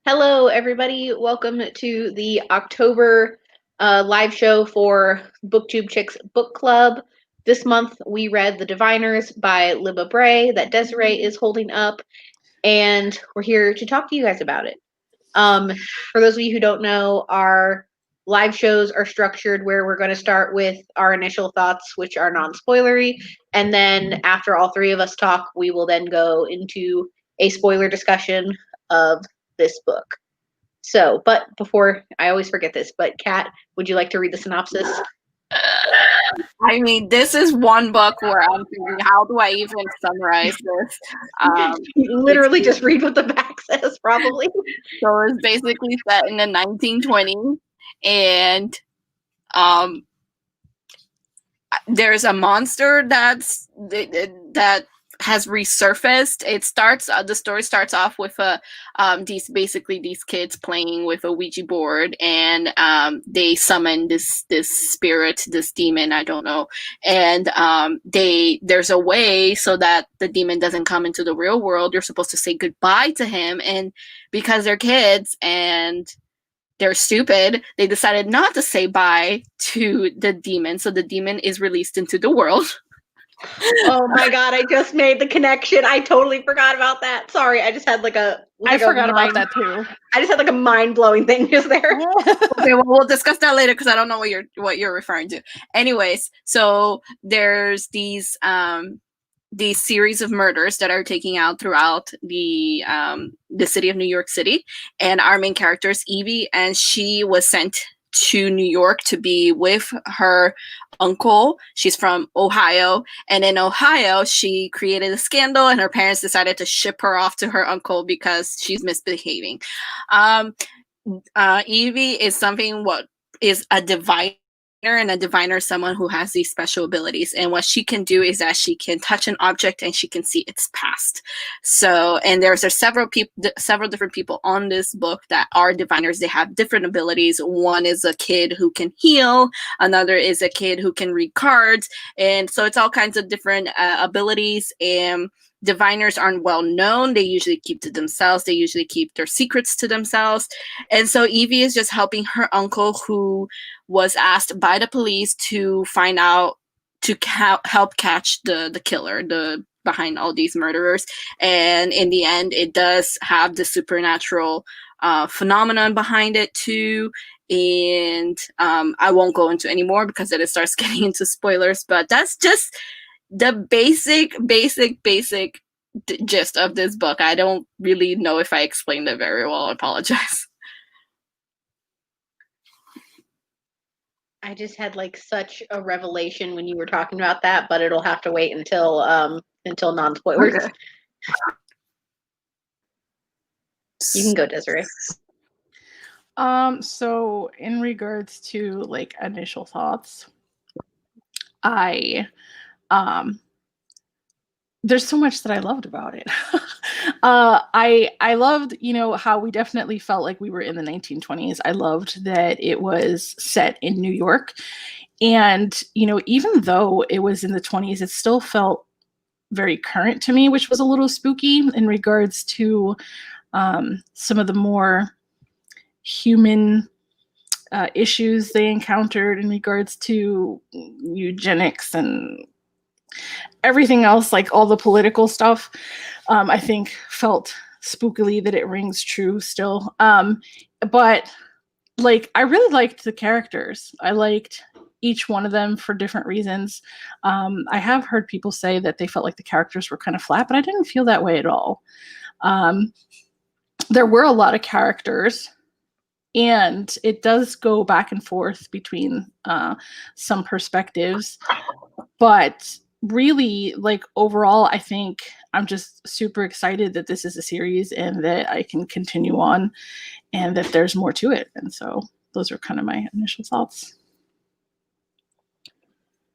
Hello, everybody. Welcome to the October live show for Booktube Chicks Book Club. This month, we read The Diviners by Libba Bray that Desiree is holding up, and we're here to talk to you guys about it. For those of you who don't know, our live shows are structured where we're going to start with our initial thoughts, which are non-spoilery, and then after all three of us talk, we will then go into a spoiler discussion of this book. So, but before I always forget this, but Kat, would you like to read the synopsis? I mean, this is one book where I'm thinking, how do I even summarize this? Literally just read what the back says, probably. So it's basically set in the 1920s, and there's a monster that has resurfaced. The story starts off with these kids playing with a Ouija board, and they summon this spirit, this demon, I don't know, and there's a way so that the demon doesn't come into the real world. You're supposed to say goodbye to him, and because they're kids and they're stupid, they decided not to say bye to the demon, so the demon is released into the world. Oh my god, I just made the connection. I totally forgot about that. Sorry, I just had I forgot about that too. I just had like a mind-blowing thing just there. Okay, well, we'll discuss that later because I don't know what you're referring to. Anyways, so there's these series of murders that are taking out throughout the city of New York City, and our main character is Evie, and she was sent to New York to be with her uncle. She's from Ohio, and in Ohio she created a scandal, and her parents decided to ship her off to her uncle because she's misbehaving. Evie is a diviner, and a diviner is someone who has these special abilities, and what she can do is that she can touch an object and she can see its past. So, and there's several different people on this book that are diviners. They have different abilities. One is a kid who can heal, another is a kid who can read cards, and so it's all kinds of different abilities. And diviners aren't well known. They usually keep to themselves. They usually keep their secrets to themselves. And so Evie is just helping her uncle, who was asked by the police to find out, to help catch the killer, behind all these murderers. And in the end, it does have the supernatural phenomenon behind it too. And I won't go into any more because then it starts getting into spoilers, but that's just the basic gist of this book. I don't really know if I explained it very well. I apologize. I just had such a revelation when you were talking about that, but it'll have to wait until non-spoilers. Okay. You can go, Desiree. So in regards to initial thoughts, there's so much that I loved about it. I loved, how we definitely felt like we were in the 1920s. I loved that it was set in New York. And, even though it was in the 20s, it still felt very current to me, which was a little spooky in regards to some of the more human issues they encountered in regards to eugenics and everything else, all the political stuff. I think felt spookily that it rings true still. But I really liked the characters. I liked each one of them for different reasons. I have heard people say that they felt like the characters were kind of flat, but I didn't feel that way at all. There were a lot of characters, and it does go back and forth between some perspectives, but really, overall, I think I'm just super excited that this is a series and that I can continue on and that there's more to it. And so those are kind of my initial thoughts.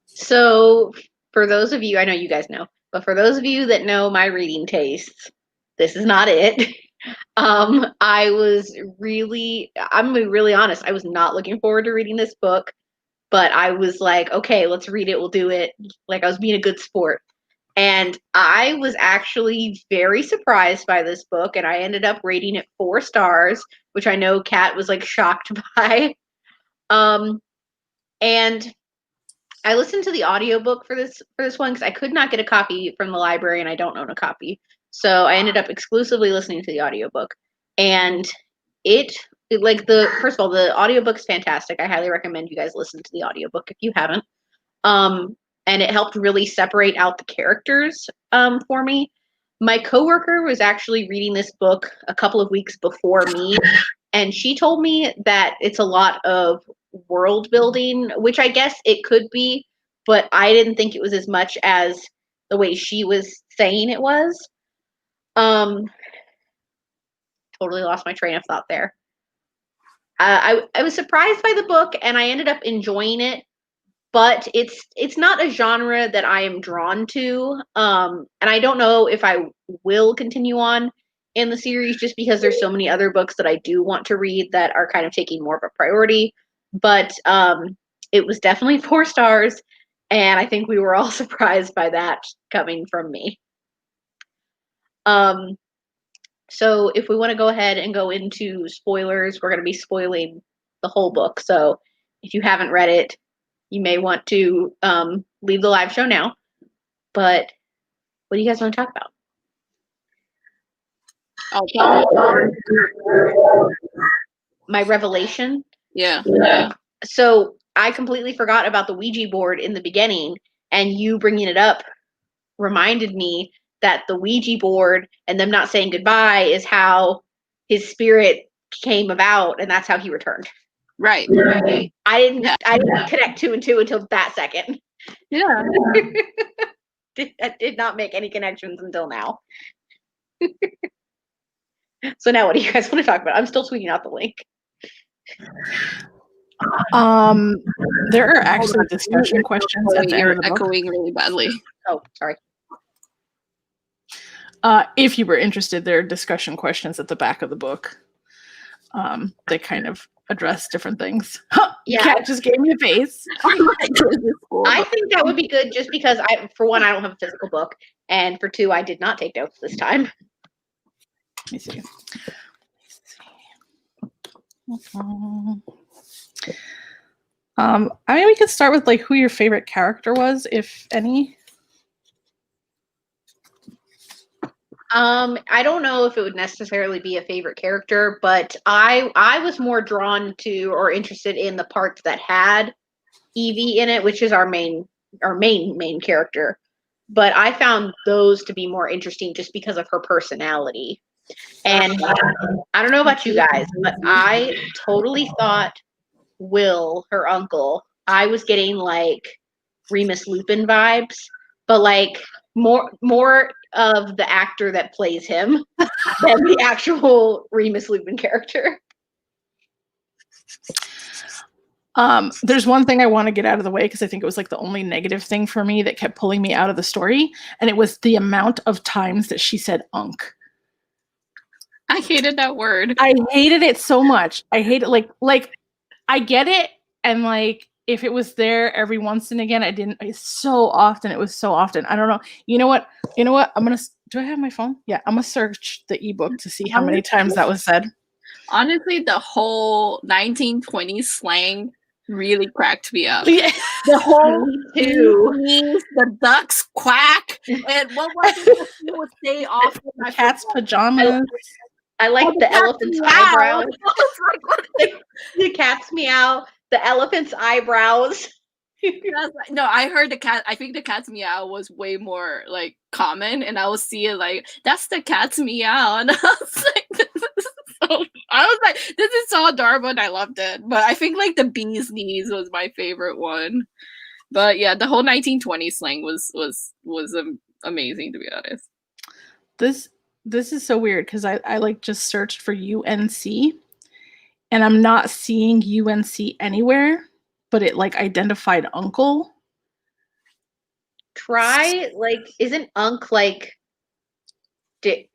So for those of you, I know you guys know, but for those of you that know my reading tastes, this is not it. I'm gonna be really honest, I was not looking forward to reading this book, but I was like, okay, let's read it, we'll do it. I was being a good sport. And I was actually very surprised by this book, and I ended up rating it 4 stars, which I know Kat was like shocked by. And I listened to the audiobook for this one because I could not get a copy from the library and I don't own a copy. So I ended up exclusively listening to the audiobook. And first of all, the audiobook's fantastic. I highly recommend you guys listen to the audiobook if you haven't. And it helped really separate out the characters for me. My coworker was actually reading this book a couple of weeks before me, and she told me that it's a lot of world building, which I guess it could be, but I didn't think it was as much as the way she was saying it was. Totally lost my train of thought there. I was surprised by the book, and I ended up enjoying it. But it's not a genre that I am drawn to, and I don't know if I will continue on in the series just because there's so many other books that I do want to read that are kind of taking more of a priority. But it was definitely 4 stars, and I think we were all surprised by that coming from me. So if we want to go ahead and go into spoilers, we're going to be spoiling the whole book. So if you haven't read it, you may want to leave the live show now. But what do you guys want to talk about? My revelation? Yeah. So I completely forgot about the Ouija board in the beginning, and you bringing it up reminded me that the Ouija board and them not saying goodbye is how his spirit came about, and that's how he returned. Right. I didn't connect 2 and 2 until that second. Yeah. I did not make any connections until now. So now what do you guys want to talk about? I'm still tweeting out the link. There are actually discussion questions at the end of the book. You're echoing really badly. Oh, sorry. If you were interested, there are discussion questions at the back of the book. They kind of address different things. Yeah, Kat just gave me a face. I think that would be good just because for one, I don't have a physical book, and for 2, I did not take notes this time. Let me see. I mean, we could start with like who your favorite character was, if any. I don't know if it would necessarily be a favorite character, but I was more drawn to or interested in the parts that had Evie in it, which is our main character. But I found those to be more interesting just because of her personality. And I don't know about you guys, but I totally thought Will, her uncle, I was getting like Remus Lupin vibes, but like more of the actor that plays him than the actual Remus Lupin character. There's one thing I want to get out of the way because I think it was like the only negative thing for me that kept pulling me out of the story, and it was the amount of times that she said "unk." I hated that word. I hated it so much. I hate it. Like I get it, and like if it was there every once and again, I didn't. It's so often. It was so often. I don't know. You know what? I'm gonna. Do I have my phone? Yeah, I'm gonna search the ebook to see how many times that was said. Honestly, the whole 1920s slang really cracked me up. Yeah. The whole the ducks quack, and what was it that you would say often? The cat's pajamas. I like the elephant's eyebrows. The cat's meow. The elephant's eyebrows. No, I heard the cat. I think the cat's meow was way more like common, and I was seeing like that's the cat's meow, and I was like, this is so adorable, and I loved it. But I think like the bee's knees was my favorite one. But yeah, the whole 1920s slang was amazing, to be honest. This is so weird because I like just searched for UNC, and I'm not seeing UNC anywhere. But it like identified uncle. Try like isn't unk like is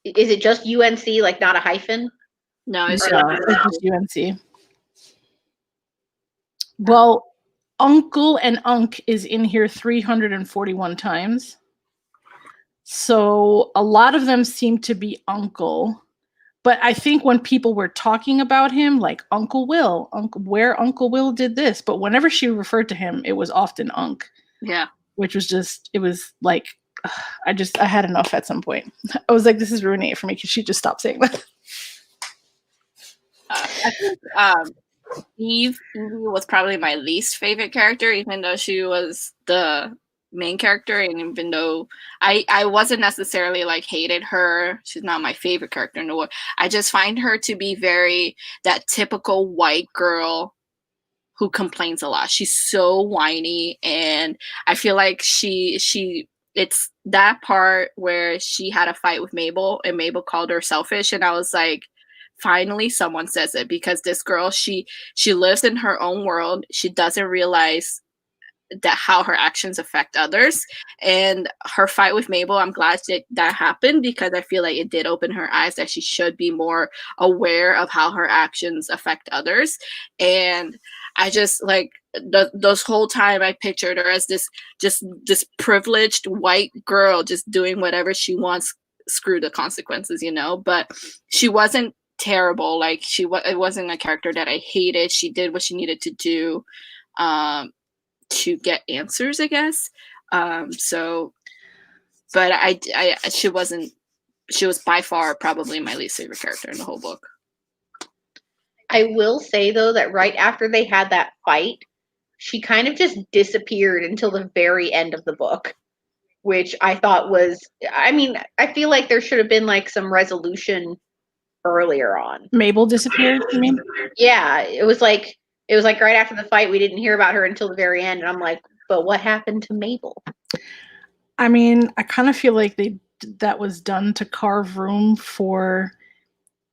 it just UNC, like not a hyphen? No, it's just UNC. Well, uncle and unk is in here 341 times. So a lot of them seem to be Uncle. But I think when people were talking about him, like Uncle Will, where Uncle Will did this, but whenever she referred to him, it was often Unc. Yeah. Which was just, it was like, I had enough at some point. I was like, this is ruining it for me. Could she just stop saying that? I think Evie was probably my least favorite character, even though she was the main character, and even though I wasn't necessarily like hated her, she's not my favorite character in the world. I just find her to be very that typical white girl who complains a lot. She's so whiny, and I feel like it's that part where she had a fight with Mabel, and Mabel called her selfish, and I was like, finally someone says it, because this girl, she lives in her own world. She doesn't realize that how her actions affect others, and her fight with Mabel, I'm glad that happened, because I feel like it did open her eyes that she should be more aware of how her actions affect others. And I just like those whole time I pictured her as this privileged white girl just doing whatever she wants, screw the consequences, but she wasn't terrible. Like it wasn't a character that I hated. She did what she needed to do to get answers, I guess. But she was by far probably my least favorite character in the whole book. I will say, though, that right after they had that fight, she kind of just disappeared until the very end of the book, which I thought was, I mean, I feel like there should have been like some resolution earlier on. Mabel disappeared, you mean? Yeah, it was like right after the fight, we didn't hear about her until the very end, and I'm like, but what happened to Mabel? I mean, I kind of feel like that was done to carve room for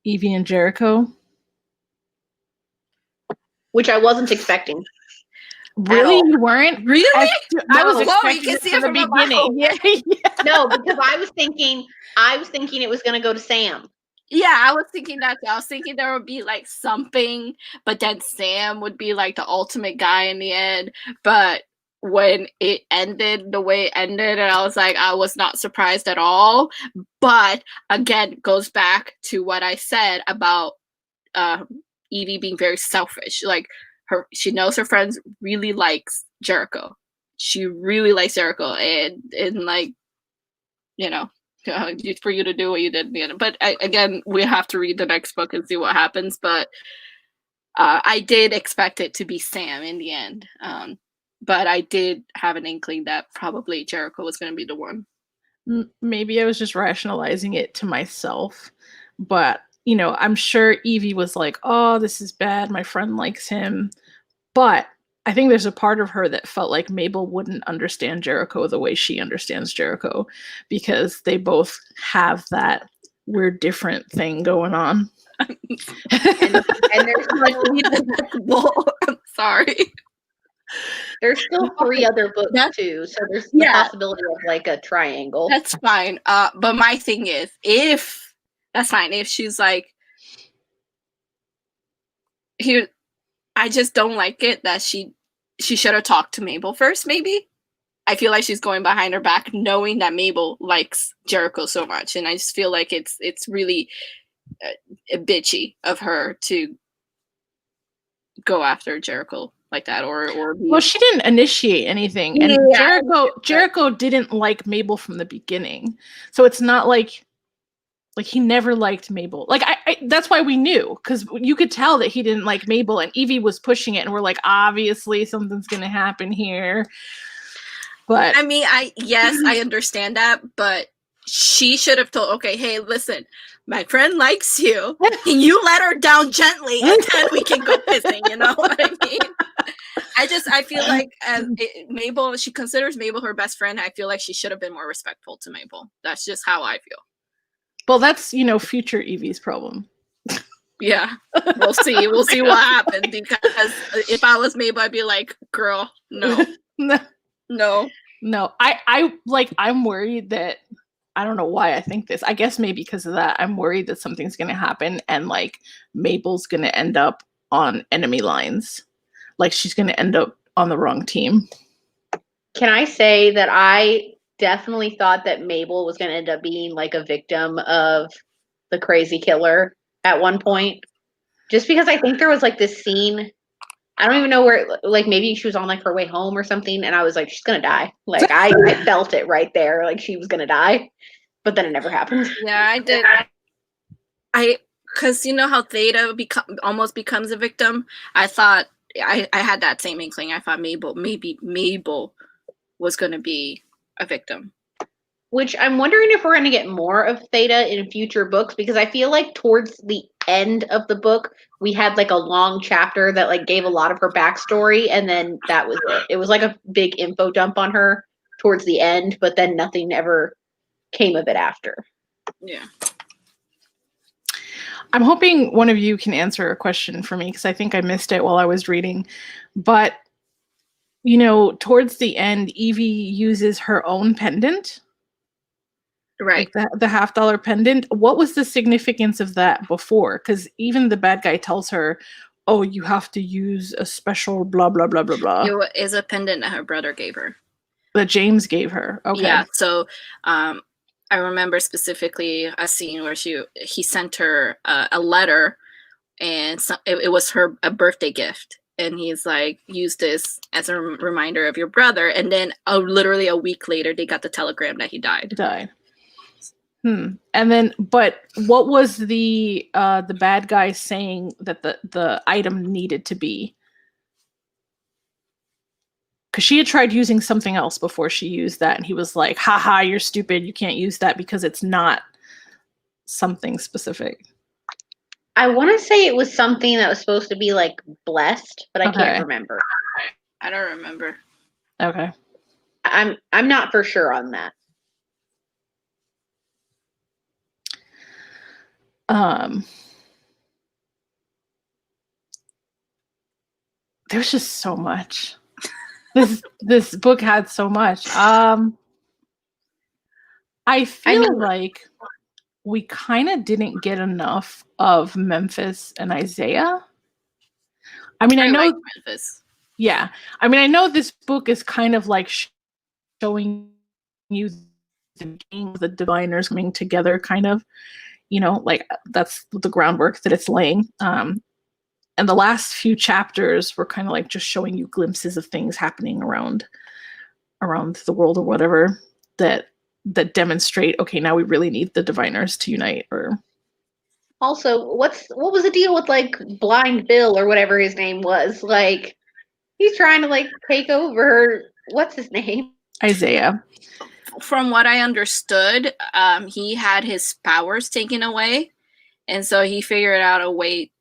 Evie and Jericho. Which I wasn't expecting. Really? You weren't? Really? I was expecting you can see it from the beginning. Yeah. No, because I was thinking it was going to go to Sam. Yeah, I was thinking that too. I was thinking there would be like something, but then Sam would be like the ultimate guy in the end. But when it ended the way it ended, and I was like, I was not surprised at all. But again, it goes back to what I said about Evie being very selfish. Like she knows her friends really likes Jericho. She really likes Jericho, and like, for you to do what you did in the end. But again, we have to read the next book and see what happens. But I did expect it to be Sam in the end. But I did have an inkling that probably Jericho was going to be the one. Maybe I was just rationalizing it to myself. But, I'm sure Evie was like, oh, this is bad. My friend likes him. But I think there's a part of her that felt like Mabel wouldn't understand Jericho the way she understands Jericho, because they both have that we're different thing going on. and there's I'm sorry. There's still 3 other books too, so there's the possibility of like a triangle. That's fine. But my thing is, if she's like, here, I just don't like it that she should have talked to Mabel first, maybe. I feel like she's going behind her back, knowing that Mabel likes Jericho so much, and I just feel like it's really bitchy of her to go after Jericho like that, or well, she didn't initiate anything, and Jericho didn't like Mabel from the beginning, so it's not like he never liked Mabel. Like I that's why we knew, because you could tell that he didn't like Mabel, and Evie was pushing it, and we're like, obviously something's gonna happen here. But I mean, I understand that, but she should have told, okay, hey, listen, my friend likes you. Can you let her down gently, and then we can go pissing? You know what I mean? I feel like Mabel, she considers Mabel her best friend. I feel like she should have been more respectful to Mabel. That's just how I feel. Well, that's, future Evie's problem. Yeah, we'll see. We'll see what happens, because if I was Mabel, I'd be like, girl, no. No. I'm worried that, I don't know why I think this. I guess maybe because of that. I'm worried that something's going to happen, and like Mabel's going to end up on enemy lines. Like she's going to end up on the wrong team. Can I say that I definitely thought that Mabel was going to end up being like a victim of the crazy killer at one point. Just because I think there was like this scene, I don't even know where, like maybe she was on like her way home or something, and I was like, she's going to die. Like I felt it right there, like she was going to die, but then it never happened. Yeah, I did. Because you know how Theta almost becomes a victim? I thought, I had that same inkling. I thought maybe Mabel was going to be a victim. Which I'm wondering if we're going to get more of Theta in future books, because I feel like towards the end of the book, we had like a long chapter that like gave a lot of her backstory, and then that was it. It was like a big info dump on her towards the end, but then nothing ever came of it after. Yeah. I'm hoping one of you can answer a question for me, because I think I missed it while I was reading. But, you know, towards the end, Evie uses her own pendant. Right. Like the $50 pendant. What was the significance of that before? Because even the bad guy tells her, oh, you have to use a special blah, blah, blah, blah, blah. It is a pendant that her brother gave her. That James gave her. Okay. Yeah. So I remember specifically a scene where he sent her a letter, and it was a birthday gift. And he's like, use this as a reminder of your brother. And then literally a week later, they got the telegram that he died. And then, but what was the bad guy saying that the item needed to be? Because she had tried using something else before she used that, and he was like, haha, you're stupid, you can't use that because it's not something specific. I want to say it was something that was supposed to be like blessed, but I can't remember. I don't remember. Okay. I'm not for sure on that. There's just so much. This book had so much. I feel like we kind of didn't get enough of Memphis and Isaiah. I mean, I know like Memphis. Yeah. I mean, I know this book is kind of like showing you the diviners coming together, kind of, you know, like that's the groundwork that it's laying. And the last few chapters were kind of like just showing you glimpses of things happening around the world or whatever that demonstrate, okay, now we really need the diviners to unite. Or also, what was the deal with like Blind Bill or whatever his name was? Like, he's trying to like take over. What's his name? Isaiah. From what I understood, he had his powers taken away, and so he figured out a way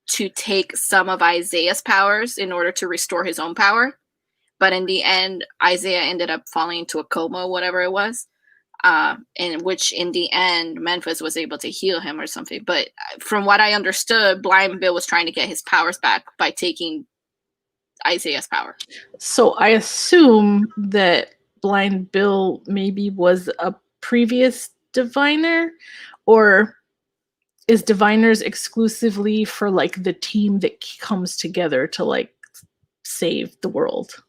to take some of Isaiah's powers in order to restore his own power. But in the end, Isaiah ended up falling into a coma, whatever it was, in which in the end, Memphis was able to heal him or something. But from what I understood, Blind Bill was trying to get his powers back by taking Isaiah's power. So I assume that Blind Bill maybe was a previous diviner, or is diviners exclusively for like the team that comes together to like save the world?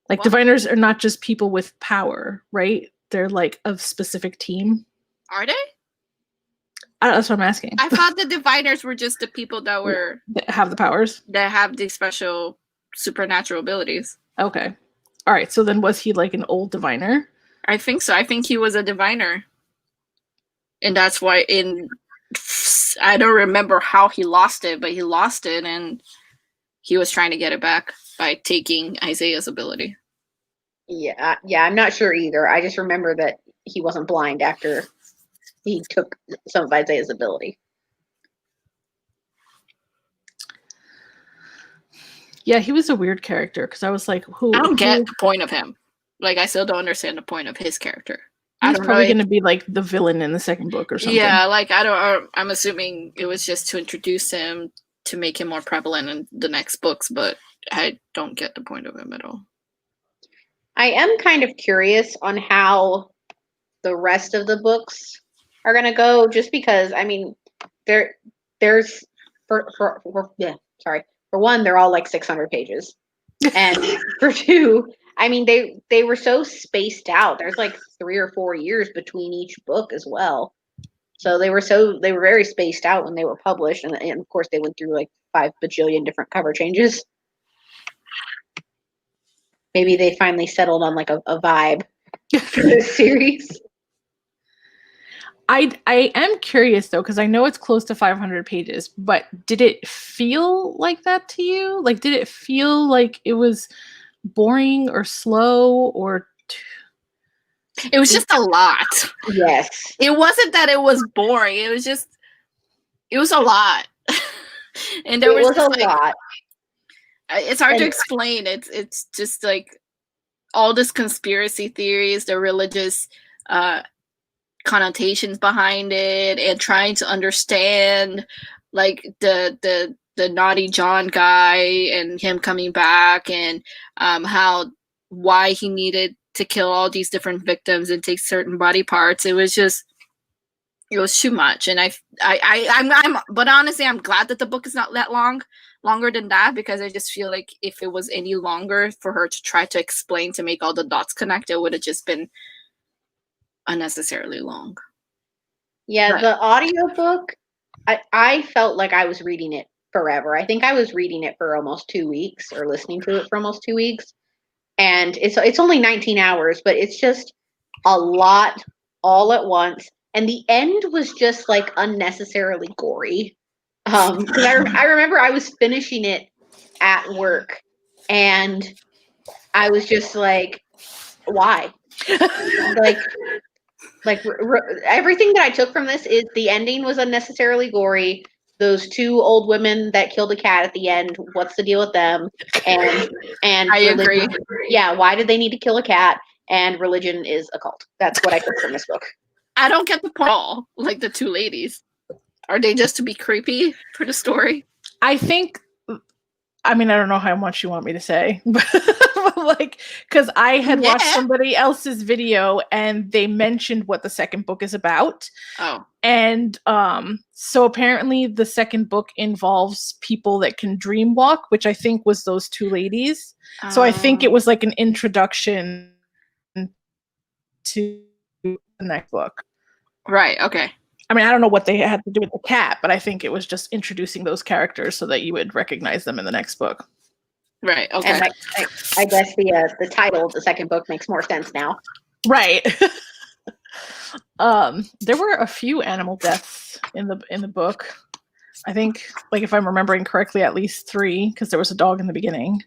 Like diviners are not just people with power, right? They're like a specific team. Are they? That's what I'm asking. I thought the diviners were just the people that have the powers, that have these special supernatural abilities. Okay. All right. So then was he like an old diviner? I think so. I think he was a diviner. And that's why I don't remember how he lost it, but he lost it, and he was trying to get it back by taking Isaiah's ability. Yeah, I'm not sure either. I just remember that he wasn't blind after he took some of Isaiah's ability. Yeah, he was a weird character, because I was like, I don't get the point of him. Like, I still don't understand the point of his character. He's probably going to be like the villain in the second book or something. Yeah, like I'm assuming it was just to introduce him, to make him more prevalent in the next books, but I don't get the point of him at all. I am kind of curious on how the rest of the books are going to go, just because, I mean, there's for one, they're all like 600 pages. And for two, I mean, they were so spaced out. There's like 3 or 4 years between each book as well. So they were very spaced out when they were published, and of course they went through like 5 bajillion different cover changes. Maybe they finally settled on like a vibe for this series. I am curious though, because I know it's close to 500 pages, but did it feel like that to you? Like, did it feel like it was boring or slow or? It was just a lot. Yes. It wasn't that it was boring. It was a lot. And there was a lot. It's hard to explain. It's just like all this conspiracy theories, the religious connotations behind it, and trying to understand like the naughty John guy and him coming back, and why he needed to kill all these different victims and take certain body parts. It was too much. And but honestly, I'm glad that the book is not that longer than that, because I just feel like if it was any longer for her to try to explain, to make all the dots connect, it would have just been unnecessarily long. Yeah, the audiobook, I felt like I was reading it forever. I think I was reading it for almost 2 weeks, or listening to it for almost 2 weeks. And it's only 19 hours, but it's just a lot all at once. And the end was just like unnecessarily gory. Because I remember I was finishing it at work, and I was just like, why? Everything that I took from this is the ending was unnecessarily gory. Those 2 old women that killed a cat at the end, what's the deal with them? And I agree. Yeah, why did they need to kill a cat? And religion is a cult. That's what I took from this book. I don't get the point at all. Like, the 2 ladies, are they just to be creepy for the story? I think, I mean, I don't know how much you want me to say, but like, because I had watched somebody else's video and they mentioned what the second book is about. Oh. And so apparently the second book involves people that can dream walk, which I think was those 2 ladies. So I think it was like an introduction to the next book. Right, okay. I mean, I don't know what they had to do with the cat, but I think it was just introducing those characters so that you would recognize them in the next book. Right, okay. And I guess the title of the second book makes more sense now. Right. There were a few animal deaths in the book. I think, like, if I'm remembering correctly, at least 3, because there was a dog in the beginning.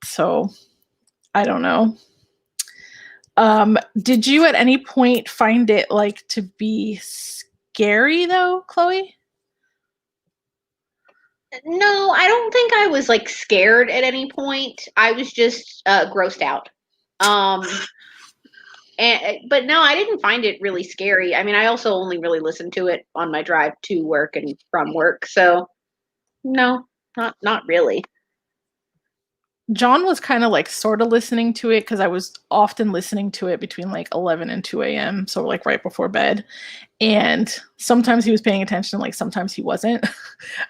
So I don't know. Did you at any point find it like to be scary though, Chloe? No, I don't think I was like scared at any point. I was just grossed out. But no, I didn't find it really scary. I mean, I also only really listened to it on my drive to work and from work. So no, not really. John was kind of like sort of listening to it, because I was often listening to it between like 11 and 2 a.m. So like right before bed. And sometimes he was paying attention, like sometimes he wasn't.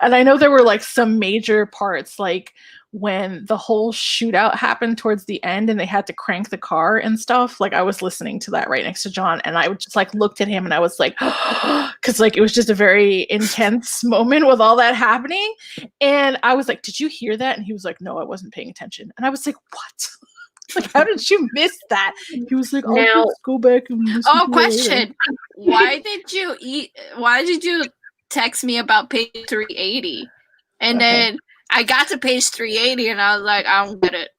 And I know there were like some major parts, like when the whole shootout happened towards the end and they had to crank the car and stuff. Like I was listening to that right next to John, and I just like looked at him and I was like, because like it was just a very intense moment with all that happening. And I was like, did you hear that? And he was like, no, I wasn't paying attention. And I was like, what? Like, how did you miss that? He was like, I'll just go back and listen to it question. later. Why did you text me about page 380? And then I got to page 380 and I was like, I don't get it.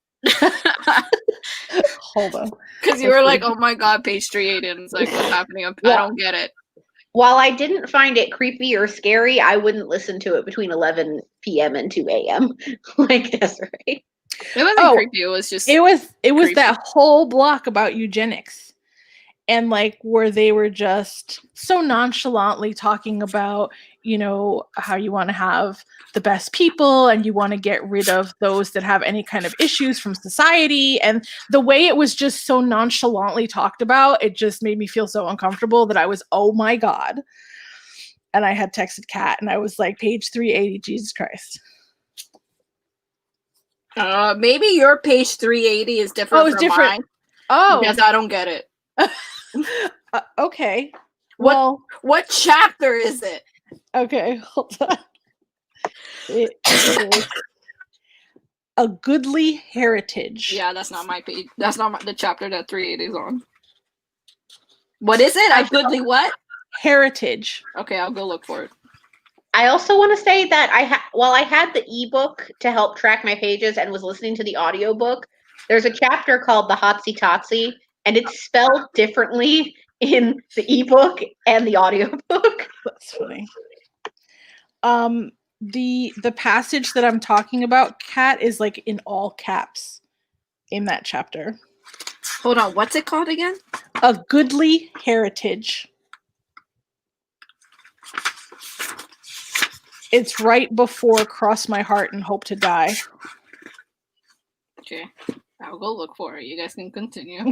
Hold on. Because you were like, oh my god, page 380. And it's like, what's happening? I don't get it. While I didn't find it creepy or scary, I wouldn't listen to it between 11 p.m. and 2 a.m. Like, that's right. It wasn't creepy. It was just it was creepy. That whole block about eugenics, and like where they were just so nonchalantly talking about, you know, how you want to have the best people and you want to get rid of those that have any kind of issues from society. And the way it was just so nonchalantly talked about, it just made me feel so uncomfortable that I was, oh my god. And I had texted Kat and I was like, page 380, Jesus Christ. Maybe your page 380 is different from mine. Oh, because I don't get it. Okay. What chapter is it? Okay, hold on. It is A Goodly Heritage. Yeah, that's not my page. That's not the chapter that 380 is on. What is it? A goodly what? Heritage. Okay, I'll go look for it. I also want to say that while I had the ebook to help track my pages and was listening to the audiobook, there's a chapter called the Hotsy Totsy, and it's spelled differently in the ebook and the audiobook. That's funny. The passage that I'm talking about, Kat, is like in all caps in that chapter. Hold on, what's it called again? A Goodly Heritage. It's right before Cross My Heart and Hope to Die. Okay, I'll go look for it. You guys can continue.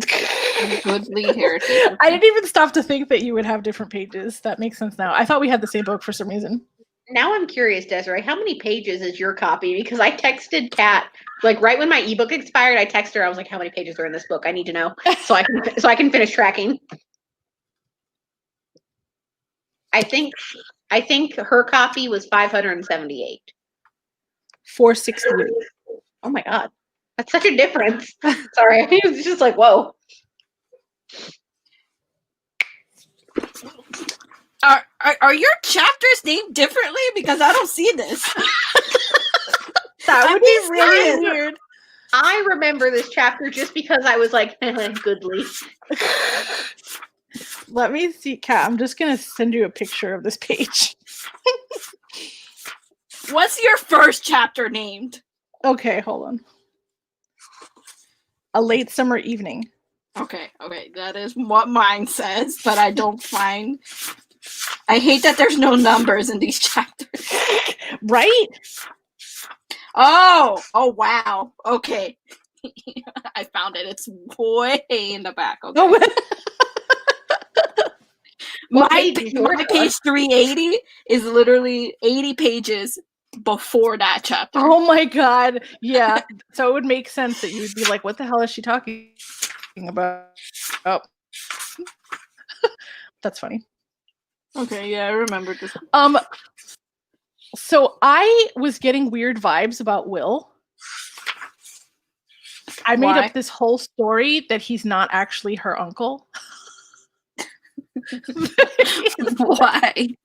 Goodly Heritage. Okay. I didn't even stop to think that you would have different pages. That makes sense now. I thought we had the same book for some reason. Now I'm curious, Desiree, how many pages is your copy? Because I texted Kat, like right when my ebook expired, I texted her. I was like, "How many pages are in this book? I need to know so I can finish tracking." I think her copy was 578. 468. Oh my god, that's such a difference. Sorry, it was just like, whoa. Are your chapters named differently? Because I don't see this. That would be really weird. I remember this chapter just because I was like, goodly. Let me see, Kat. I'm just going to send you a picture of this page. What's your first chapter named? Okay, hold on. A Late Summer Evening. Okay, that is what mine says, but I don't find... I hate that there's no numbers in these chapters. Right? Oh, wow. Okay. I found it. It's way in the back. Okay. Oh, my page 380 is literally 80 pages before that chapter. Oh my god. Yeah. So it would make sense that you would be like, what the hell is she talking about? Oh. That's funny. Okay, yeah, I remember this. So I was getting weird vibes about Will. I made up this whole story that he's not actually her uncle. Why?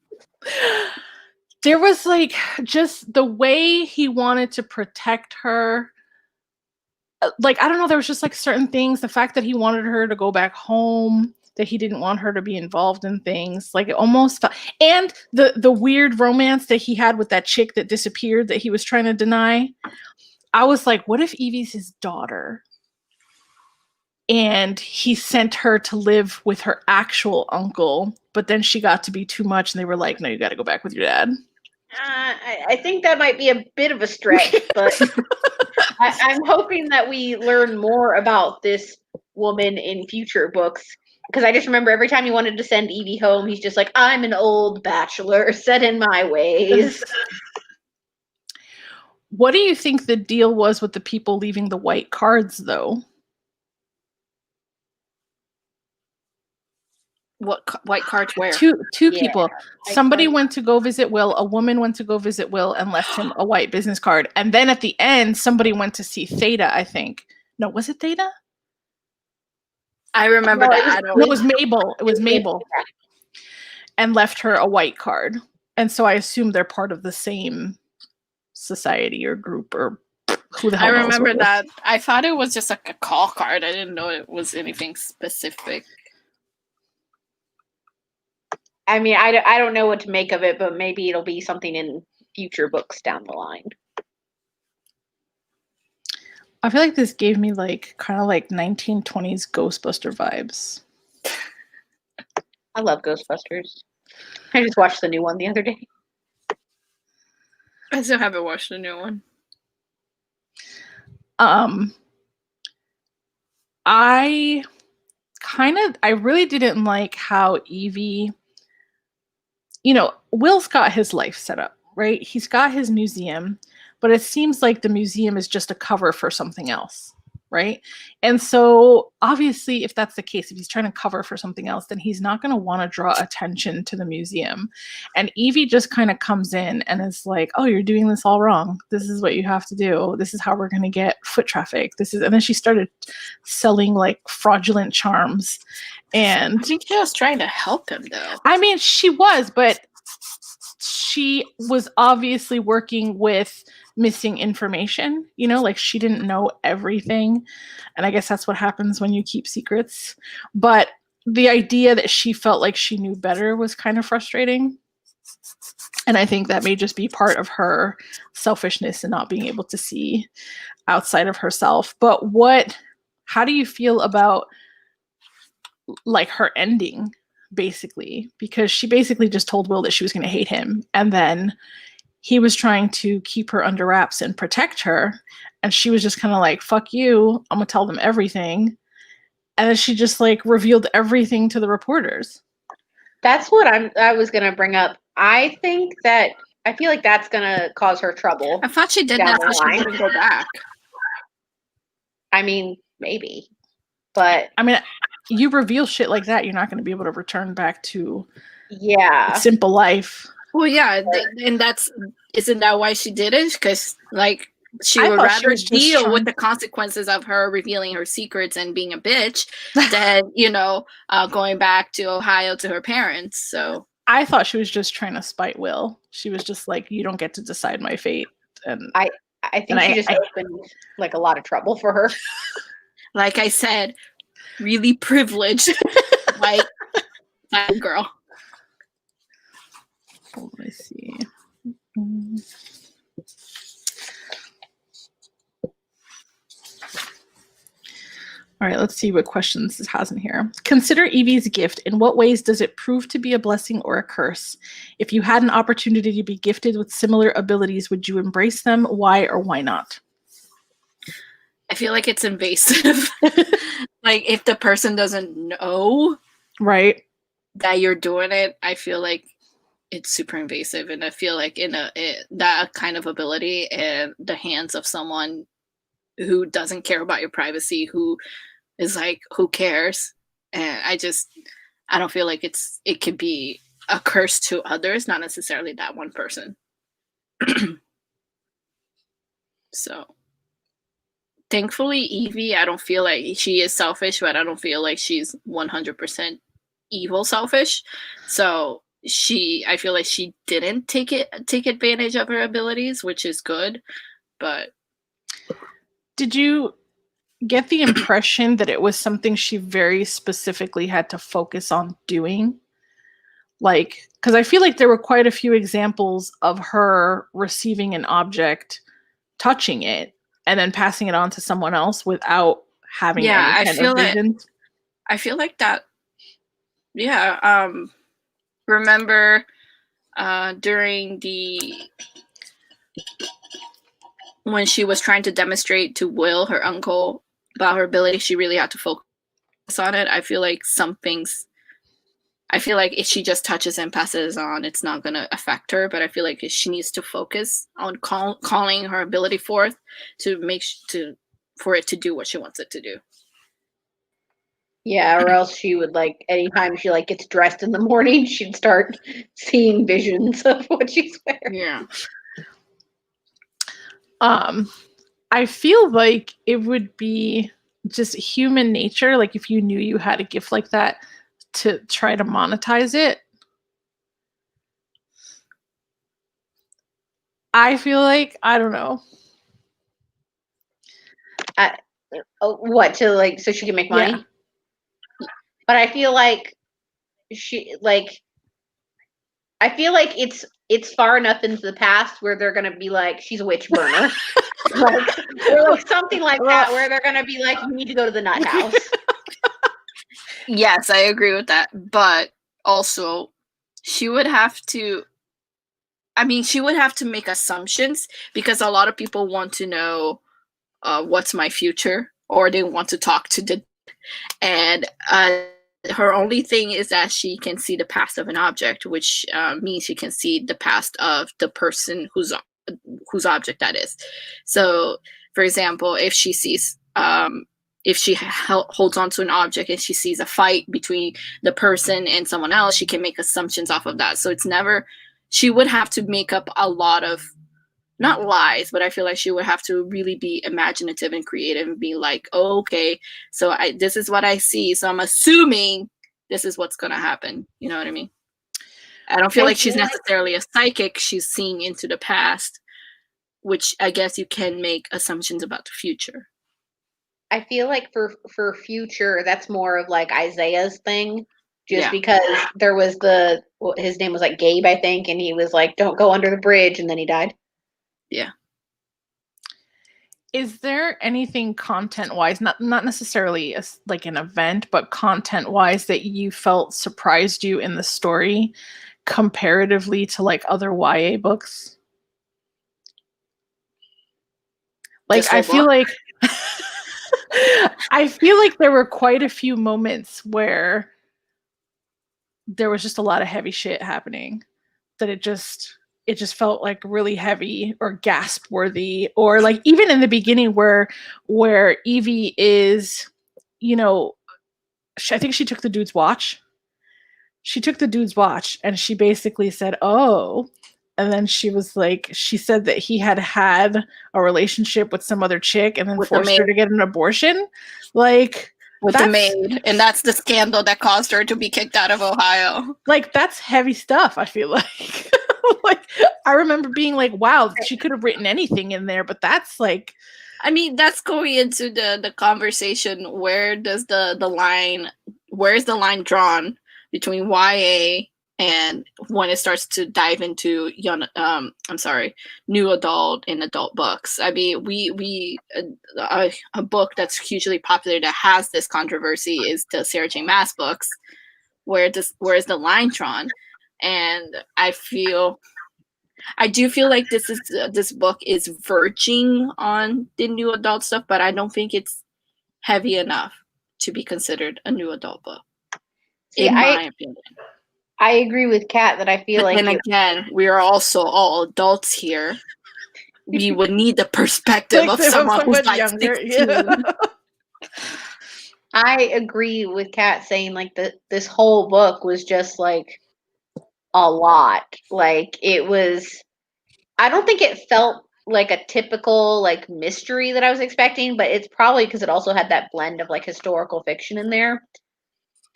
There was like just the way he wanted to protect her. Like, I don't know, there was just like certain things. The fact that he wanted her to go back home, that he didn't want her to be involved in things. Like, it almost felt, and the weird romance that he had with that chick that disappeared that he was trying to deny. I was like, what if Evie's his daughter? And he sent her to live with her actual uncle, but then she got to be too much, and they were like, no, you got to go back with your dad. I think that might be a bit of a stretch, but I'm hoping that we learn more about this woman in future books. Because I just remember every time he wanted to send Evie home, he's just like, I'm an old bachelor set in my ways. What do you think the deal was with the people leaving the white cards, though? What white cards where? Two people. Somebody went to go visit Will. A woman went to go visit Will and left him a white business card. And then at the end, somebody went to see Theta, I think. No, was it Theta? I remember that. It was Mabel. It was Mabel. And left her a white card. And so I assume they're part of the same society or group or who the hell I knows remember that. I thought it was just like a call card. I didn't know it was anything specific. I mean, I don't know what to make of it, but maybe it'll be something in future books down the line. I feel like this gave me like kind of like 1920s Ghostbuster vibes. I love Ghostbusters. I just watched the new one the other day. I still haven't watched the new one. I really didn't like how Evie, you know, Will's got his life set up, right? He's got his museum, but it seems like the museum is just a cover for something else, right? And so obviously, if that's the case, if he's trying to cover for something else, then he's not going to want to draw attention to the museum. And Evie just kind of comes in and is like, oh, you're doing this all wrong. This is what you have to do. This is how we're going to get foot traffic. And then she started selling like fraudulent charms. And I think she was trying to help him, though. I mean, she was, but she was obviously working with missing information, you know, like she didn't know everything. And I guess that's what happens when you keep secrets. But the idea that she felt like she knew better was kind of frustrating. And I think that may just be part of her selfishness and not being able to see outside of herself. But how do you feel about like her ending, basically? Because she basically just told Will that she was going to hate him. And then he was trying to keep her under wraps and protect her. And she was just kind of like, fuck you, I'm going to tell them everything. And then she just like revealed everything to the reporters. That's what I was going to bring up. I feel like that's going to cause her trouble. I thought she did that so she wouldn't go back. I mean, maybe. But I mean, you reveal shit like that, you're not going to be able to return back to a simple life. Well, yeah, and isn't that why she did it? Because like she would rather deal with the consequences of her revealing her secrets and being a bitch than going back to Ohio to her parents. So I thought she was just trying to spite Will. She was just like, you don't get to decide my fate. And I think she just opened like a lot of trouble for her. Like I said, really privileged white girl. Let me see. All right, let's see what questions it has in here. Consider Evie's gift. In what ways does it prove to be a blessing or a curse? If you had an opportunity to be gifted with similar abilities, would you embrace them? Why or why not? I feel like it's invasive. Like if the person doesn't know right that you're doing it, I feel like it's super invasive. And I feel like that kind of ability in the hands of someone who doesn't care about your privacy, who is like, who cares? And I don't feel like it could be a curse to others, not necessarily that one person. So thankfully, Evie, I don't feel like she is selfish, but I don't feel like she's 100% evil selfish. So I feel like she didn't take advantage of her abilities, which is good. But did you get the impression that it was something she very specifically had to focus on doing? Like, because I feel like there were quite a few examples of her receiving an object, touching it, and then passing it on to someone else without having any kind of vision. I feel like that. Yeah. Remember during when she was trying to demonstrate to Will, her uncle, about her ability, she really had to focus on it. I feel like if she just touches and passes on, it's not going to affect her. But I feel like she needs to focus on calling her ability forth for it to do what she wants it to do. Yeah, or else she would like anytime she like gets dressed in the morning, she'd start seeing visions of what she's wearing. Yeah. I feel like it would be just human nature, like if you knew you had a gift like that, to try to monetize it. I feel like, I don't know. What, to like, so she can make money? Yeah. But I feel like it's far enough into the past where they're gonna be like, she's a witch burner. or like something like that, where they're gonna be like, you need to go to the nut house. Yes, I agree with that. But also, she would have to make assumptions, because a lot of people want to know what's my future, or they want to talk to and her only thing is that she can see the past of an object, which means she can see the past of the person who's whose object that is. So, for example, if she sees if she holds on to an object and she sees a fight between the person and someone else, she can make assumptions off of that. So it's never, she would have to make up a lot of, not lies, but I feel like she would have to really be imaginative and creative and be like, oh, okay, so this is what I see, so I'm assuming this is what's going to happen. You know what I mean? I don't feel like she's necessarily a psychic. She's seeing into the past, which I guess you can make assumptions about the future. I feel like for future, that's more of like Isaiah's thing, just Yeah. because there was his name was like Gabe, I think, and he was like, "Don't go under the bridge," and then he died. Yeah. Is there anything content-wise, not necessarily like an event, but content-wise that you felt surprised you in the story comparatively to like other YA books? Like I feel like I feel like there were quite a few moments where there was just a lot of heavy shit happening that it just felt like really heavy or gasp worthy, or like even in the beginning where Evie is, you know, I think she took the dude's watch. She took the dude's watch and she basically said, "Oh," and then she was like, she said that he had a relationship with some other chick and then forced her to get an abortion. Like, with the maid, and that's the scandal that caused her to be kicked out of Ohio. Like, that's heavy stuff, I feel like. Like, I remember being like, wow, she could have written anything in there, but that's like, I mean, that's going into the conversation. Where does the line drawn between YA and when it starts to dive into new adult and adult books? I mean, a book that's hugely popular that has this controversy is the Sarah J. Maas books. Where is the line drawn? And I do feel like this book is verging on the new adult stuff, but I don't think it's heavy enough to be considered a new adult book. In my opinion. I agree with Kat that I feel like. And again, we are also all adults here. We would need the perspective of someone who's like younger. 16. Yeah. I agree with Kat saying like this whole book was just like a lot. Like, it was, I don't think it felt like a typical like mystery that I was expecting, but it's probably because it also had that blend of like historical fiction in there.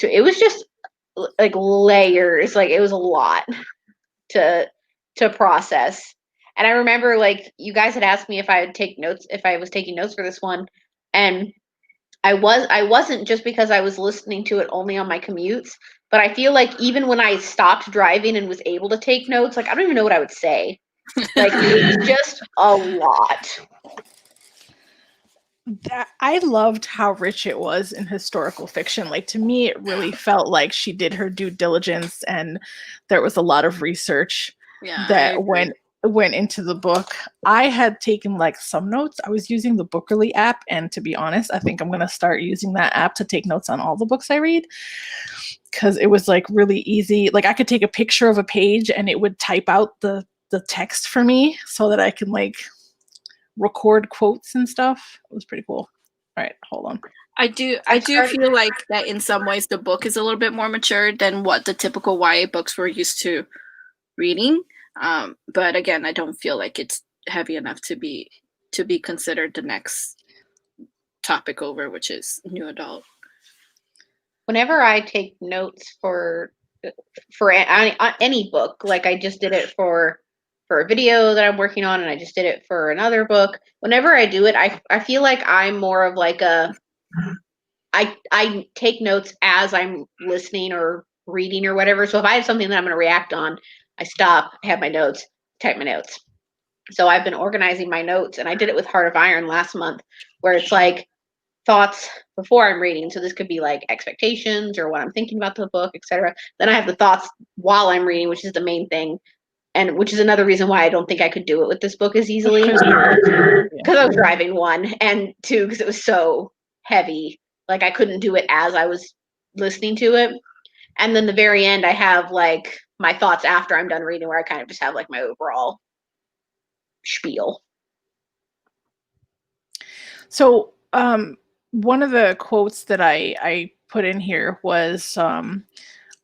It was just like layers, like it was a lot to process. And I remember like you guys had asked me if I would take notes, if I was taking notes for this one, and I wasn't, just because I was listening to it only on my commutes, but I feel like even when I stopped driving and was able to take notes, like I don't even know what I would say. Like, it was just a lot. I loved how rich it was in historical fiction. Like, to me, it really felt like she did her due diligence and there was a lot of research that went into the book. I had taken like some notes. I was using the Bookerly app, and to be honest, I think I'm going to start using that app to take notes on all the books I read, because it was like really easy. Like, I could take a picture of a page and it would type out the text for me so that I can like record quotes and stuff. It was pretty cool. All right, hold on. I do feel like that in some ways the book is a little bit more mature than what the typical YA books we're used to reading. But again, I don't feel like it's heavy enough to be considered the next topic over, which is new adult. Whenever I take notes for any book, like I just did it for a video that I'm working on, and I just did it for another book. Whenever I do it, I feel like I'm more of like I take notes as I'm listening or reading or whatever. So if I have something that I'm going to react on, I stop, have my notes, type my notes. So I've been organizing my notes, and I did it with Heart of Iron last month, where it's like thoughts before I'm reading. So this could be like expectations or what I'm thinking about the book, etc. Then I have the thoughts while I'm reading, which is the main thing. And which is another reason why I don't think I could do it with this book as easily. Because I was driving, one, and two, because it was so heavy. Like, I couldn't do it as I was listening to it. And then the very end, I have like my thoughts after I'm done reading, where I kind of just have like my overall spiel. So one of the quotes that I put in here was on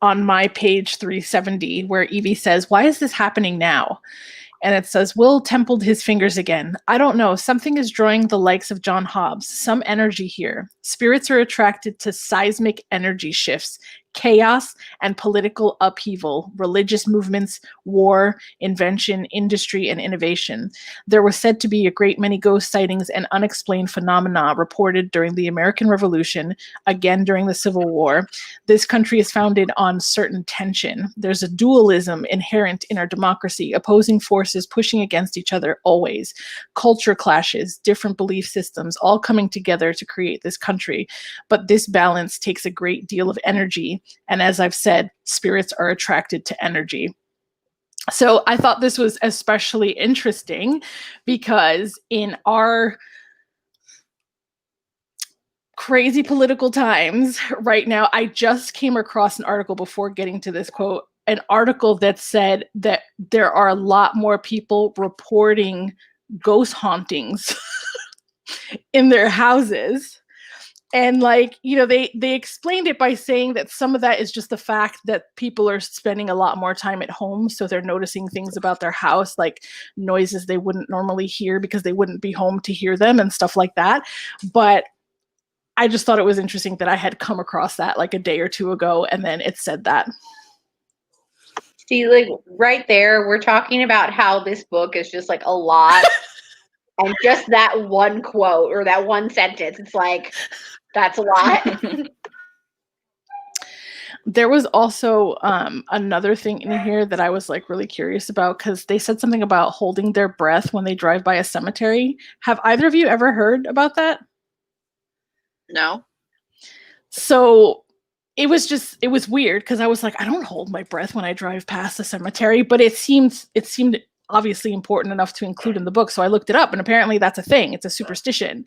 my page 370, where Evie says, "Why is this happening now?" And it says, Will templed his fingers again. I don't know. Something is drawing the likes of John Hobbes. Some energy here. Spirits are attracted to seismic energy shifts, chaos and political upheaval, religious movements, war, invention, industry, and innovation. There were said to be a great many ghost sightings and unexplained phenomena reported during the American Revolution, again during the Civil War. This country is founded on certain tension. There's a dualism inherent in our democracy, opposing forces pushing against each other always. Culture clashes, different belief systems, all coming together to create this country. But this balance takes a great deal of energy. And as I've said, spirits are attracted to energy. So I thought this was especially interesting because in our crazy political times right now, I just came across an article before getting to this quote, an article that said that there are a lot more people reporting ghost hauntings in their houses. And like, you know, they explained it by saying that some of that is just the fact that people are spending a lot more time at home. So they're noticing things about their house, like noises they wouldn't normally hear because they wouldn't be home to hear them and stuff like that. But I just thought it was interesting that I had come across that like a day or two ago, and then it said that. See, like right there, we're talking about how this book is just like a lot. And just that one quote or that one sentence, it's like, that's a lot. There was also another thing in here that I was like really curious about, because they said something about holding their breath when they drive by a cemetery. Have either of you ever heard about that? No. So it was weird because I was like, I don't hold my breath when I drive past the cemetery, but it seemed obviously important enough to include in the book. So I looked it up, and apparently that's a thing. It's a superstition.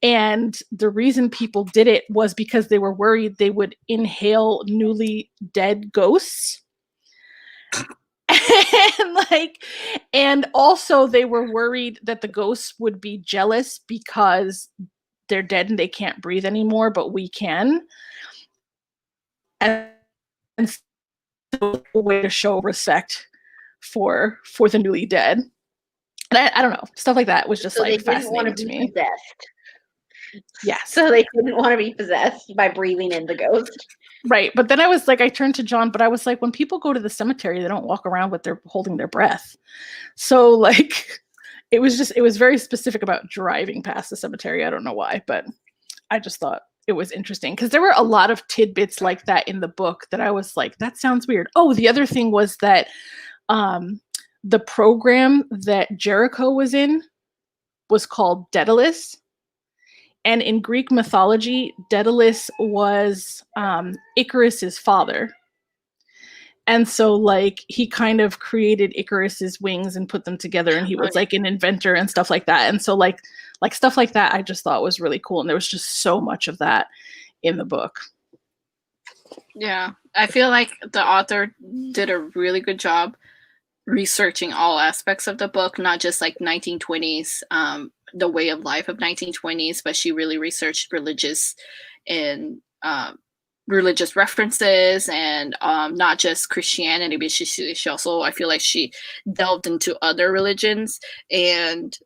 And the reason people did it was because they were worried they would inhale newly dead ghosts. and also they were worried that the ghosts would be jealous because they're dead and they can't breathe anymore, but we can. And so a way to show respect for the newly dead. And I don't know, stuff like that was just so like fascinating to me. Possessed. Yeah. So they didn't want to be possessed by breathing in the ghost. Right. But then I was like, I turned to John, but I was like, when people go to the cemetery, they don't walk around with their holding their breath. So like it was very specific about driving past the cemetery. I don't know why, but I just thought it was interesting because there were a lot of tidbits like that in the book that I was like, that sounds weird. Oh, the other thing was that the program that Jericho was in was called Daedalus. And in Greek mythology, Daedalus was Icarus's father. And so like he kind of created Icarus's wings and put them together, and he was like an inventor and stuff like that. And so like stuff like that I just thought was really cool. And there was just so much of that in the book. Yeah. I feel like the author did a really good job researching all aspects of the book, not just like 1920s, the way of life of 1920s, but she really researched religious and religious references, and not just Christianity, but she also, I feel like she delved into other religions and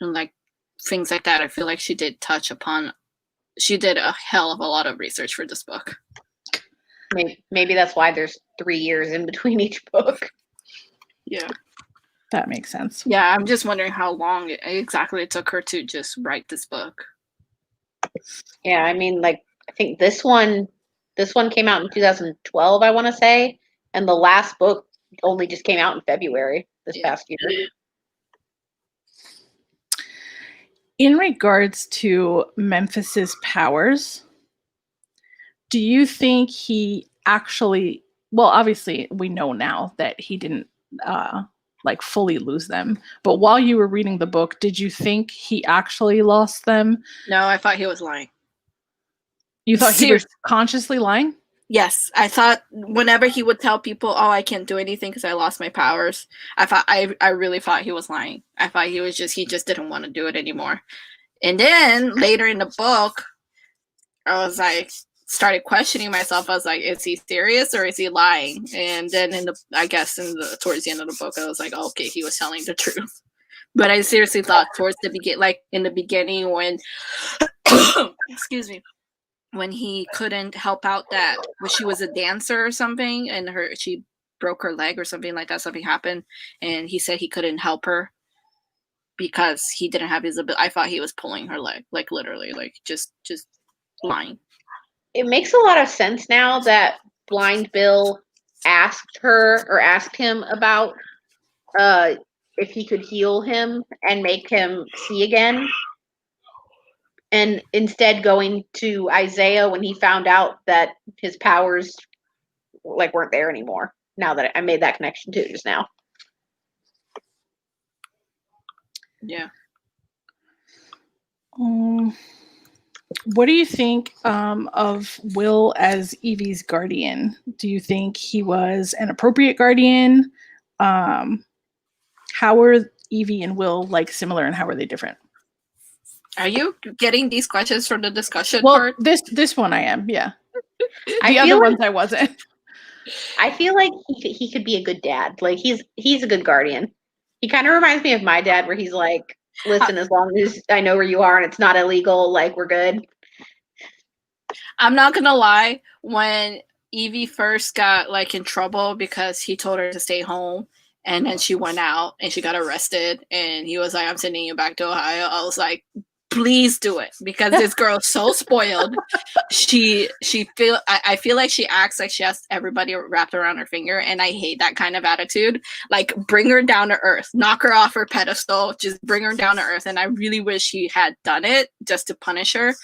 like things like that. I feel like she did a hell of a lot of research for this book. Maybe that's why there's 3 years in between each book. Yeah. That makes sense. Yeah, I'm just wondering how long exactly it took her to just write this book. Yeah, I mean, like, I think this one came out in 2012, I want to say, and the last book only just came out in February this past year. In regards to Memphis's powers, do you think he actually, well, obviously we know now that he didn't like fully lose them, but while you were reading the book, did you think he actually lost them? No, I thought he was lying. You thought he was consciously lying? Yes, I thought whenever he would tell people, "Oh, I can't do anything because I lost my powers," I really thought he was lying. I thought he just didn't want to do it anymore. And then later in the book, I was like, started questioning myself. I was like, is he serious or is he lying? And then towards the end of the book, I was like, oh, okay, he was telling the truth. But I seriously thought towards the beginning when, excuse me, when he couldn't help out when she was a dancer or something, and she broke her leg or something like that. Something happened, and he said he couldn't help her because he didn't have his ability. I thought he was pulling her leg, like literally, like just lying. It makes a lot of sense now that Blind Bill asked him about if he could heal him and make him see again. And instead going to Isaiah when he found out that his powers weren't there anymore. Now that I made that connection too just now. Yeah. What do you think of Will as Evie's guardian? Do you think he was an appropriate guardian? How were Evie and Will similar, and how were they different? Are you getting these questions from the discussion part? Well, this one I am, yeah. The other ones I wasn't. I feel like he could be a good dad. He's a good guardian. He kind of reminds me of my dad, where he's like, listen, as long as I know where you are and it's not illegal, we're good. I'm not gonna lie, when Evie first got in trouble because he told her to stay home, and then she went out and she got arrested, and he was like, I'm sending you back to Ohio. I was like, please do it, because this girl's so spoiled. I feel like she acts like she has everybody wrapped around her finger, and I hate that kind of attitude. Bring her down to earth, knock her off her pedestal, just bring her down to earth. And I really wish he had done it just to punish her,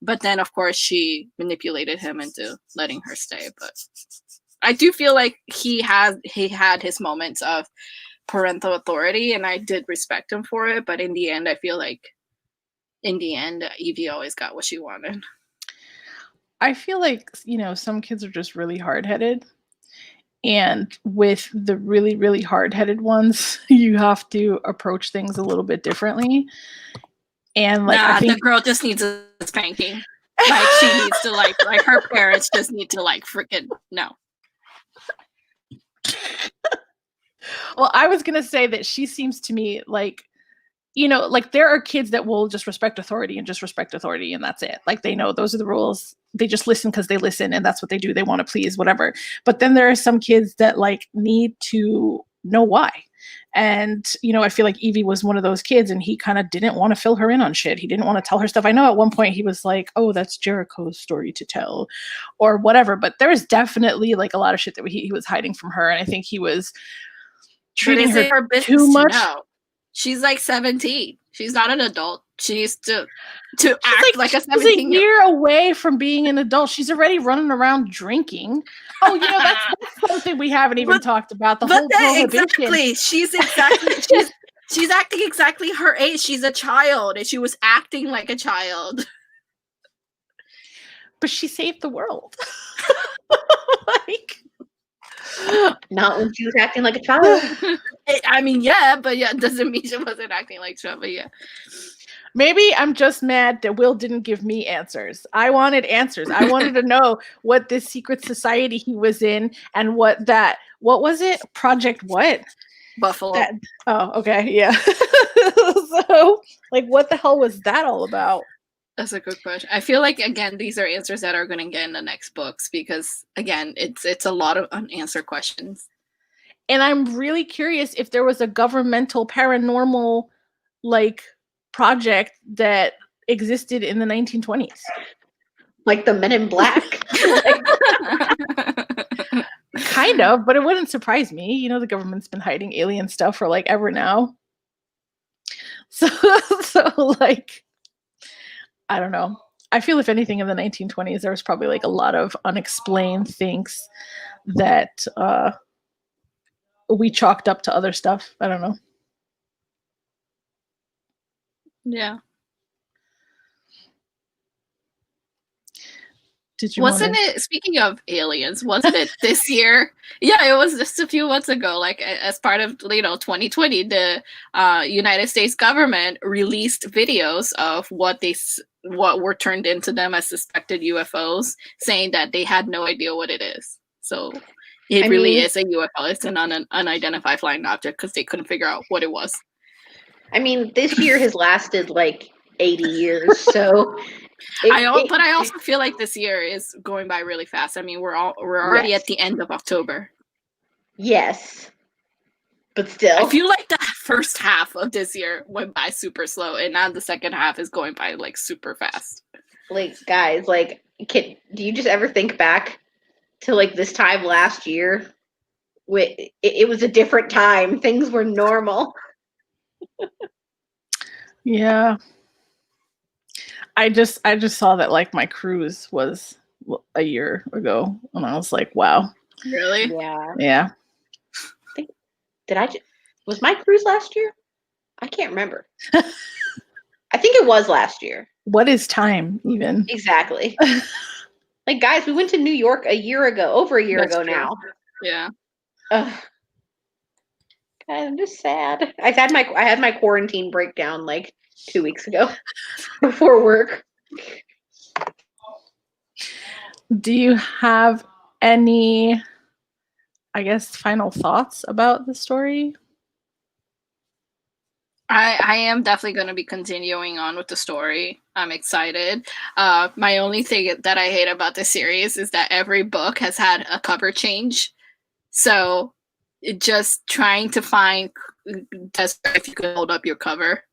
but then of course she manipulated him into letting her stay. But I do feel like he had his moments of parental authority, and I did respect him for it. But in the end, I feel like Evie always got what she wanted. I feel like, some kids are just really hard-headed. And with the really, really hard-headed ones, you have to approach things a little bit differently. And I think the girl just needs a spanking. She needs to her parents just need to freaking no. Well, I was gonna say that she seems to me there are kids that will just respect authority, and that's it. They know those are the rules. They just listen because they listen, and that's what they do. They want to please, whatever. But then there are some kids that need to know why. And, I feel like Evie was one of those kids, and he kind of didn't want to fill her in on shit. He didn't want to tell her stuff. I know at one point he was like, oh, that's Jericho's story to tell or whatever. But there was definitely a lot of shit that he was hiding from her. And I think he was treating her too much. She's 17. She's not an adult. She needs to act like a 17-year-old. She's a year away from being an adult. She's already running around drinking. Oh, that's something we haven't even talked about. The whole prohibition. Exactly. She's acting exactly her age. She's a child, and she was acting like a child. But she saved the world. Not when she was acting like a child. I mean, yeah, but it doesn't mean she wasn't acting like a child, but yeah. Maybe I'm just mad that Will didn't give me answers. I wanted answers. I wanted to know what this secret society he was in, and what was it? Project what? Buffalo. Oh, okay, yeah. So, what the hell was that all about? That's a good question. I feel like, again, these are answers that are going to get in the next books, because, again, it's a lot of unanswered questions. And I'm really curious if there was a governmental paranormal, project that existed in the 1920s. Like the Men in Black? Kind of, but it wouldn't surprise me. The government's been hiding alien stuff for, ever now. So I don't know. I feel if anything in the 1920s, there was probably a lot of unexplained things that we chalked up to other stuff. I don't know. Yeah. Did you Wasn't it, speaking of aliens, wasn't it this year? Yeah, it was just a few months ago, like as part of 2020, the United States government released videos of what were turned into them as suspected UFOs, saying that they had no idea what it is. So it really is a UFO. It's an unidentified flying object because they couldn't figure out what it was. I mean, this year has lasted like 80 years, so. But I also feel like this year is going by really fast. I mean, we're already at the end of October. Yes, but still, I feel like the first half of this year went by super slow, and now the second half is going by like super fast. Like, guys, like, do you just ever think back to like this time last year? It was a different time. Things were normal. Yeah. I just saw that like my cruise was a year ago, and I was like, wow. Really? Yeah. Was my cruise last year? I can't remember. I think it was last year. What is time even? Exactly. Like, guys, we went to New York over a year ago true. now. Yeah. Ugh. God, I'm just sad. I had my quarantine breakdown like 2 weeks ago before work. Do you have any, I guess, final thoughts about the story? I am definitely going to be continuing on with the story. I'm excited. My only thing that I hate about this series is that every book has had a cover change. So just trying to find, if you could hold up your cover.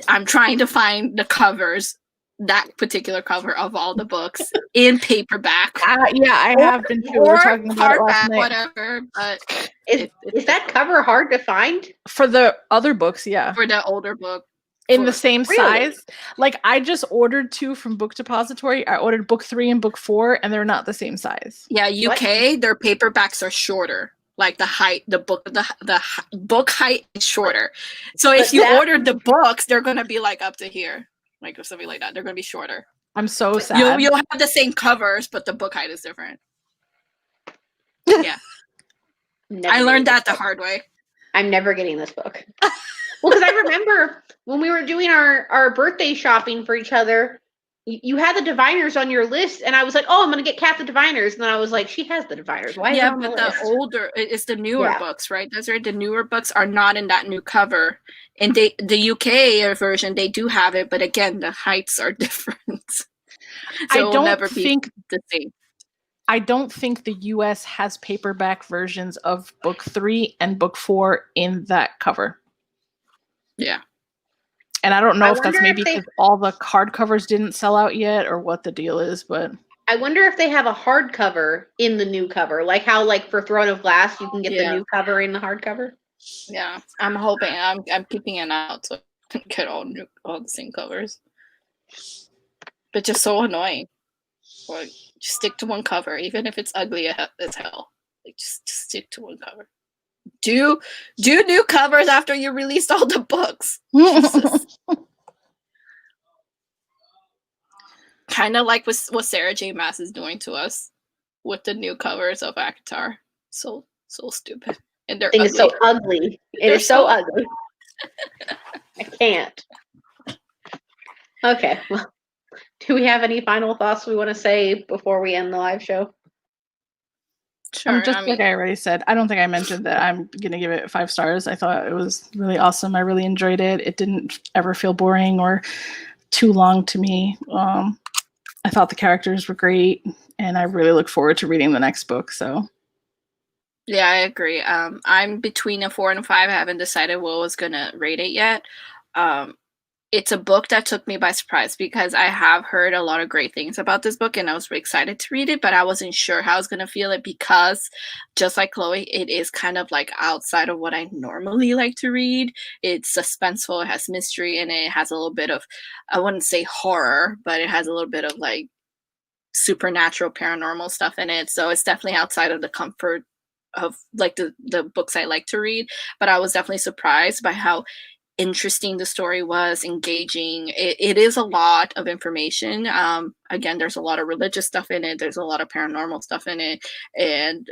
I'm trying to find the covers, that particular cover of all the books in paperback. Yeah, I have been too. We're talking about it last night. Whatever, but is that cover hard to find? For the other books, yeah. For the older book. In the same size. Like, I just ordered 2 from Book Depository. I ordered book 3 and book 4, and they're not the same size. Yeah, UK, their paperbacks are shorter. Like the book height is shorter. So if you ordered the books, they're gonna be like up to here, like or something like that. They're gonna be shorter. I'm so sad. You'll have the same covers, but the book height is different. Yeah, I learned that the hard way. I'm never getting this book. Well, because I remember when we were doing our birthday shopping for each other, you had the Diviners on your list, and I was like, "Oh, I'm gonna get Kat the Diviners," and then I was like, "She has the Diviners. Why?" Yeah, but it's the newer books, right? Those are the newer books are not in that new cover, and the UK version they do have it, but again, the heights are different. So I don't never think the same. I don't think the US has paperback versions of book 3 and book 4 in that cover. Yeah. And I don't know if that's maybe because all the hardcovers didn't sell out yet or what the deal is, but I wonder if they have a hardcover in the new cover, like how like for Throne of Glass you can get the new cover in the hardcover. Yeah, I'm hoping. I'm keeping an eye out to get all the same covers. But just so annoying. Like, just stick to one cover, even if it's ugly as hell. Like, just stick to one cover. Do new covers after you released all the books. Kind of like what Sarah J. Maas is doing to us with the new covers of Avatar. So stupid. And they're ugly. So ugly. They're so ugly. I can't. Okay. Well, do we have any final thoughts we want to say before we end the live show? Sure. Like I already said, I don't think I mentioned that I'm going to give it 5 stars. I thought it was really awesome. I really enjoyed it. It didn't ever feel boring or too long to me. I thought the characters were great, and I really look forward to reading the next book. So, yeah, I agree. I'm between a 4 and a 5. I haven't decided what I was going to rate it yet. It's a book that took me by surprise because I have heard a lot of great things about this book and I was really excited to read it, but I wasn't sure how I was going to feel it because just like Chloe, it is kind of like outside of what I normally like to read. It's suspenseful, it has mystery, and it has a little bit of, I wouldn't say horror, but it has a little bit of like supernatural paranormal stuff in it. So it's definitely outside of the comfort of like the books I like to read, but I was definitely surprised by how interesting the story was, engaging. It is a lot of information. Again, there's a lot of religious stuff in it. There's a lot of paranormal stuff in it. And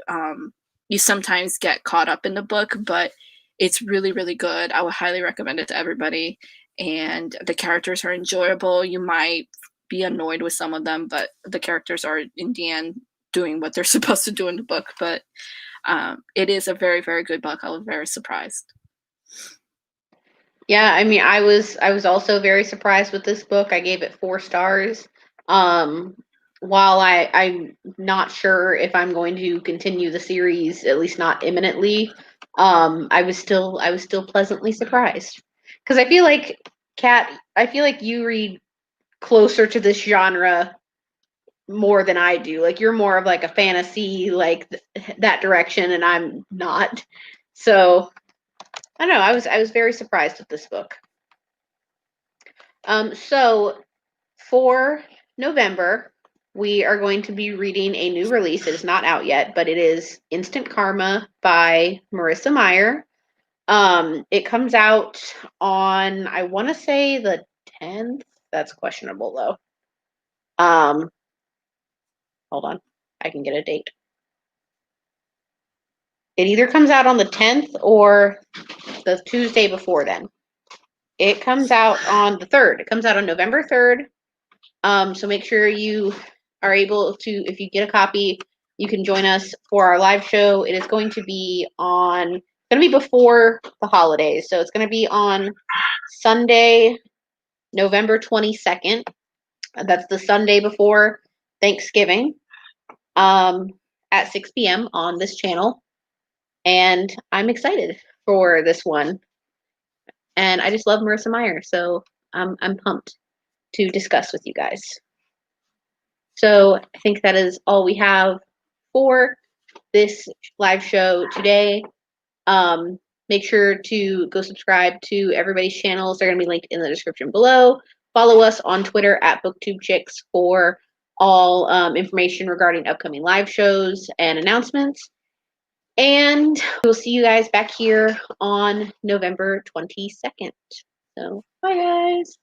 you sometimes get caught up in the book, but it's really, really good. I would highly recommend it to everybody. And the characters are enjoyable. You might be annoyed with some of them, but the characters are, in the end, doing what they're supposed to do in the book. But it is a very, very good book. I was very surprised. Yeah, I mean, I was also very surprised with this book. I gave it 4 stars. While I'm not sure if I'm going to continue the series, at least not imminently, I was still pleasantly surprised. Because I feel like, Kat, I feel like you read closer to this genre more than I do. Like, you're more of like a fantasy, like that direction, and I'm not. So I don't know. I was very surprised with this book. So for November, we are going to be reading a new release. It is not out yet, but it is Instant Karma by Marissa Meyer. It comes out on, I want to say, the 10th. That's questionable though. Hold on, I can get a date. It either comes out on the 10th or the Tuesday before then. It comes out on the 3rd. It comes out on November 3rd. So make sure you are able to, if you get a copy, you can join us for our live show. It is going to be before the holidays. So it's going to be on Sunday, November 22nd. That's the Sunday before Thanksgiving, at 6 p.m. on this channel. And I'm excited for this one. And I just love Marissa Meyer, so I'm pumped to discuss with you guys. So I think that is all we have for this live show today. Make sure to go subscribe to everybody's channels. They're going to be linked in the description below. Follow us on Twitter at BookTubeChicks for all information regarding upcoming live shows and announcements. And we'll see you guys back here on November 22nd. So, bye guys.